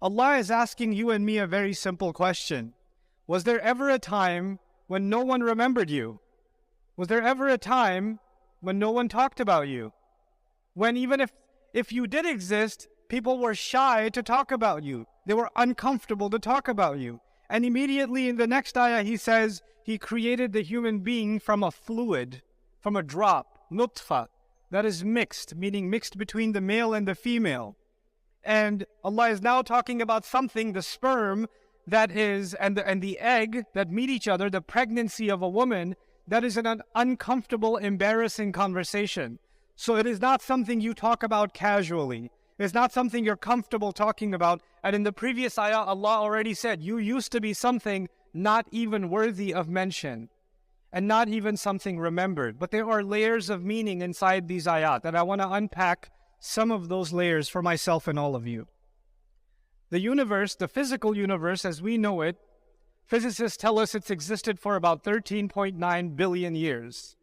Allah is asking you and me a very simple question. Was there ever a time when no one remembered you? Was there ever a time when no one talked about you? When even if you did exist, people were shy to talk about you. They were uncomfortable to talk about you. And immediately in the next ayah, he says, he created the human being from a fluid, from a drop, nutfa, that is mixed, meaning mixed between the male and the female. And Allah is now talking about something, the sperm, that is, and the egg that meet each other, the pregnancy of a woman, that is an uncomfortable, embarrassing conversation. So it is not something you talk about casually. It's not something you're comfortable talking about. And in the previous ayah, Allah already said, you used to be something not even worthy of mention, and not even something remembered. But there are layers of meaning inside these ayat, and I want to unpack some of those layers for myself and all of you. The universe, the physical universe as we know it, physicists tell us it's existed for about 13.9 billion years.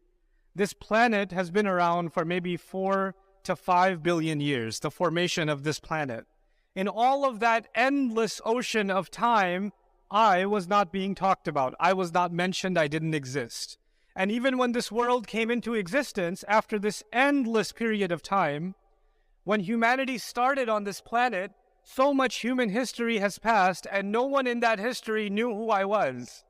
This planet has been around for maybe 4 to 5 billion years, the formation of this planet. In all of that endless ocean of time, I was not being talked about. I was not mentioned. I didn't exist. And even when this world came into existence, after this endless period of time, when humanity started on this planet, so much human history has passed, and no one in that history knew who I was.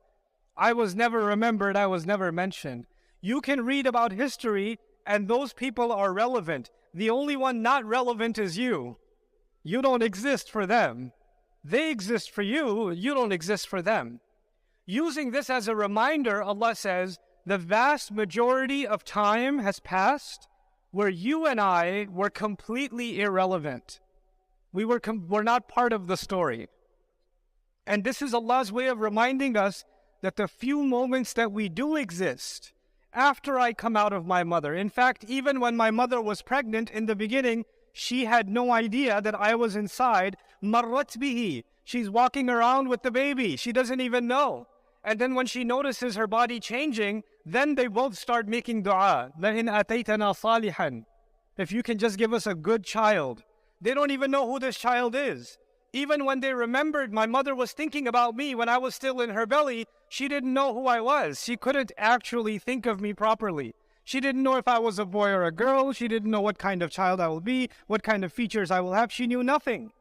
I was never remembered. I was never mentioned. You can read about history, and those people are relevant. The only one not relevant is you. You don't exist for them. They exist for you. You don't exist for them. Using this as a reminder, Allah says, the vast majority of time has passed where you and I were completely irrelevant. We're not part of the story. And this is Allah's way of reminding us that the few moments that we do exist after I come out of my mother. In fact, even when my mother was pregnant in the beginning, she had no idea that I was inside. Marrat bihi. She's walking around with the baby. She doesn't even know. And then when she notices her body changing, then they both start making dua. لَإِنْ أَتَيْتَنَا صَالِحًا. If you can just give us a good child. They don't even know who this child is. Even when they remembered my mother was thinking about me when I was still in her belly, she didn't know who I was. She couldn't actually think of me properly. She didn't know if I was a boy or a girl. She didn't know what kind of child I will be, what kind of features I will have. She knew nothing.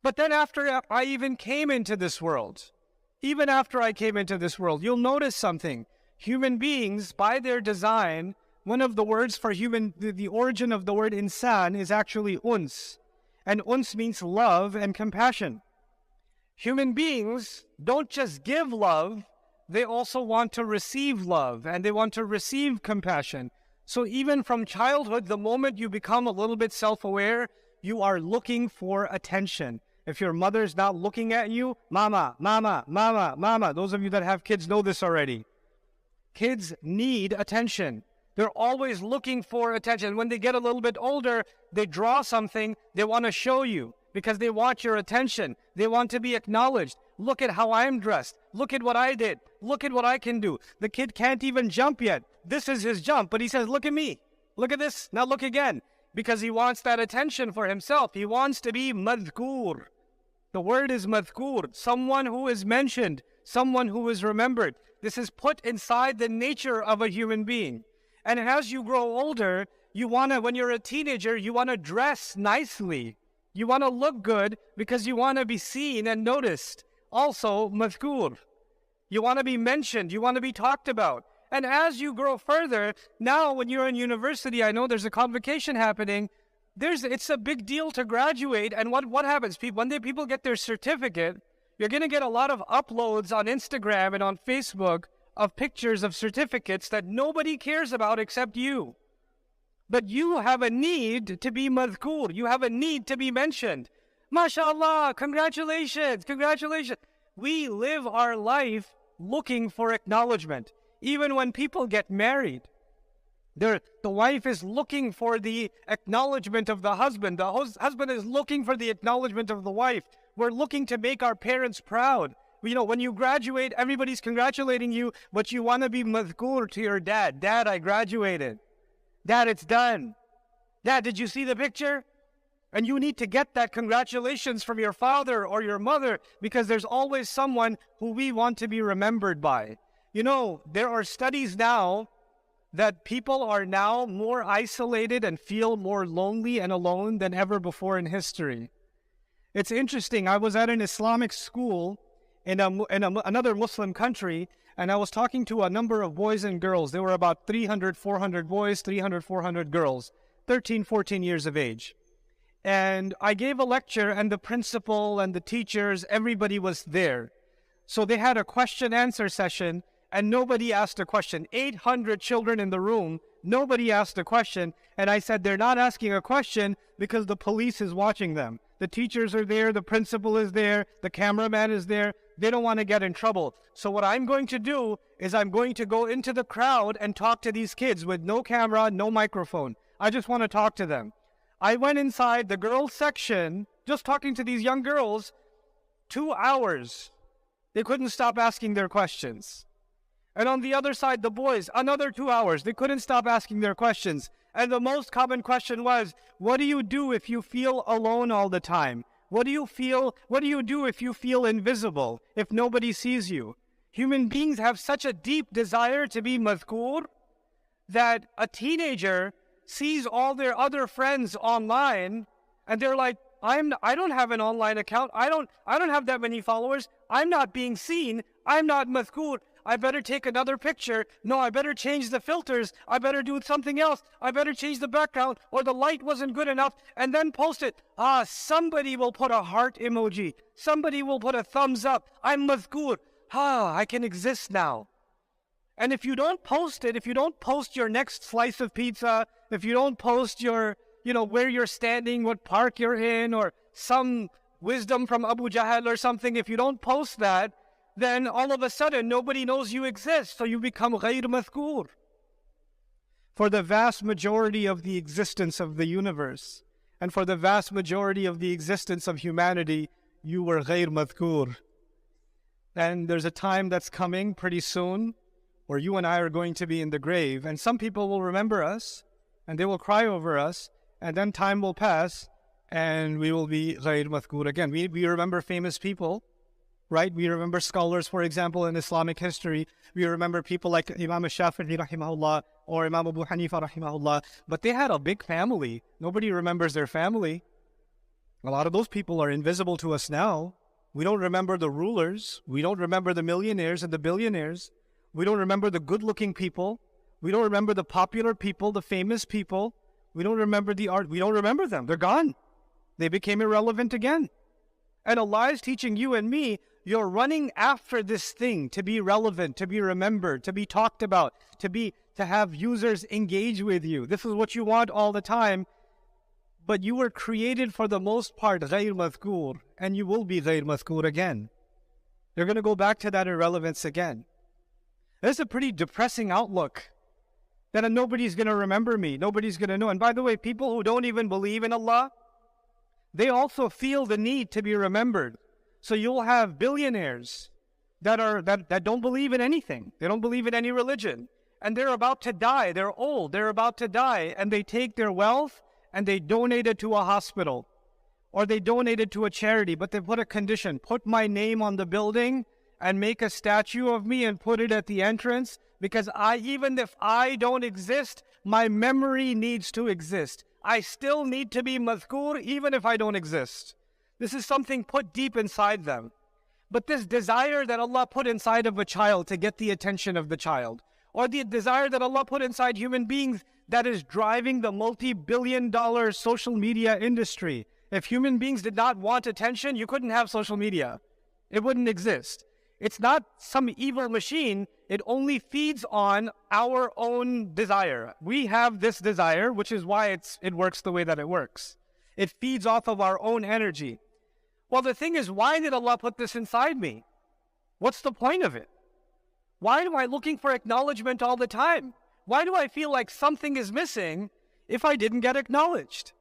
But then after I even came into this world, even after I came into this world, you'll notice something. Human beings, by their design, one of the words for human, the origin of the word insan is actually uns. And uns means love and compassion. Human beings don't just give love, they also want to receive love, and they want to receive compassion. So even from childhood, the moment you become a little bit self-aware, you are looking for attention. If your mother's not looking at you, mama, mama, mama, mama. Those of you that have kids know this already. Kids need attention. They're always looking for attention. When they get a little bit older, they draw something, they want to show you because they want your attention. They want to be acknowledged. Look at how I'm dressed. Look at what I did. Look at what I can do. The kid can't even jump yet. This is his jump, but he says, look at me. Look at this. Now look again. Because he wants that attention for himself. He wants to be madhkur. The word is madhkur, someone who is mentioned, someone who is remembered. This is put inside the nature of a human being. And as you grow older, you want to, when you're a teenager, you want to dress nicely. You want to look good because you want to be seen and noticed. Also, madhkur. You want to be mentioned. You want to be talked about. And as you grow further, now when you're in university, I know there's a convocation happening. It's a big deal to graduate. And what happens? When people get their certificate, you're going to get a lot of uploads on Instagram and on Facebook of pictures of certificates that nobody cares about except you. But you have a need to be madhkur. You have a need to be mentioned. MashaAllah, congratulations, congratulations. We live our life looking for acknowledgement. Even when people get married, the wife is looking for the acknowledgement of the husband. The husband is looking for the acknowledgement of the wife. We're looking to make our parents proud. You know, when you graduate, everybody's congratulating you, but you want to be madhkur to your dad. Dad, I graduated. Dad, it's done. Dad, did you see the picture? And you need to get that congratulations from your father or your mother, because there's always someone who we want to be remembered by. You know, there are studies now that people are now more isolated and feel more lonely and alone than ever before in history. It's interesting. I was at an Islamic school in another Muslim country, and I was talking to a number of boys and girls. There were about 300, 400 boys, 300, 400 girls, 13, 14 years of age. And I gave a lecture, and the principal and the teachers, everybody was there. So they had a question-answer session, and nobody asked a question. 800 children in the room, nobody asked a question. And I said, they're not asking a question because the police is watching them. The teachers are there, the principal is there, the cameraman is there. They don't want to get in trouble. So what I'm going to do is I'm going to go into the crowd and talk to these kids with no camera, no microphone. I just want to talk to them. I went inside the girls section, just talking to these young girls, 2 hours. They couldn't stop asking their questions. And on the other side, the boys, another 2 hours. They couldn't stop asking their questions. And the most common question was, what do you do if you feel alone all the time? What do you do if you feel invisible, if nobody sees you? Human beings have such a deep desire to be madhkur that a teenager sees all their other friends online, and they're like, I don't have an online account. I don't have that many followers. I'm not being seen. I'm not madhkur. I better take another picture. No, I better change the filters. I better do something else. I better change the background, or the light wasn't good enough, and then post it. Somebody will put a heart emoji. Somebody will put a thumbs up. I'm madhkur. I can exist now. And if you don't post it, if you don't post your next slice of pizza, if you don't post your, where you're standing, what park you're in, or some wisdom from Abu Jahl or something, if you don't post that, then all of a sudden nobody knows you exist, so you become ghayr madhkur. For the vast majority of the existence of the universe, and for the vast majority of the existence of humanity, you were ghayr madhkur. And there's a time that's coming pretty soon where you and I are going to be in the grave, and some people will remember us, and they will cry over us, and then time will pass, and we will be ghayr madhkur again. We remember famous people, right? We remember scholars, for example, in Islamic history. We remember people like Imam Shafi'i rahimahullah or Imam Abu Hanifa rahimahullah, but they had a big family. Nobody remembers their family. A lot of those people are invisible to us now. We don't remember the rulers. We don't remember the millionaires and the billionaires. We don't remember the good-looking people. We don't remember the popular people, the famous people. We don't remember the art. We don't remember them. They're gone. They became irrelevant again. And Allah is teaching you and me, you're running after this thing to be relevant, to be remembered, to be talked about, to have users engage with you. This is what you want all the time. But you were created for the most part ghayr madhkur, and you will be ghayr madhkur again. You're going to go back to that irrelevance again. This is a pretty depressing outlook, that nobody's going to remember me, nobody's going to know. And by the way, people who don't even believe in Allah, they also feel the need to be remembered. So you'll have billionaires that don't believe in anything. They don't believe in any religion. And they're about to die. They're old. They're about to die. And they take their wealth and they donate it to a hospital. Or they donate it to a charity. But they put a condition. Put my name on the building and make a statue of me and put it at the entrance. Because even if I don't exist, my memory needs to exist. I still need to be madhkur even if I don't exist. This is something put deep inside them. But this desire that Allah put inside of a child to get the attention of the child, or the desire that Allah put inside human beings that is driving the multi-billion-dollar social media industry. If human beings did not want attention, you couldn't have social media. It wouldn't exist. It's not some evil machine. It only feeds on our own desire. We have this desire, which is why it works the way that it works. It feeds off of our own energy. Well, the thing is, why did Allah put this inside me? What's the point of it? Why am I looking for acknowledgement all the time? Why do I feel like something is missing if I didn't get acknowledged?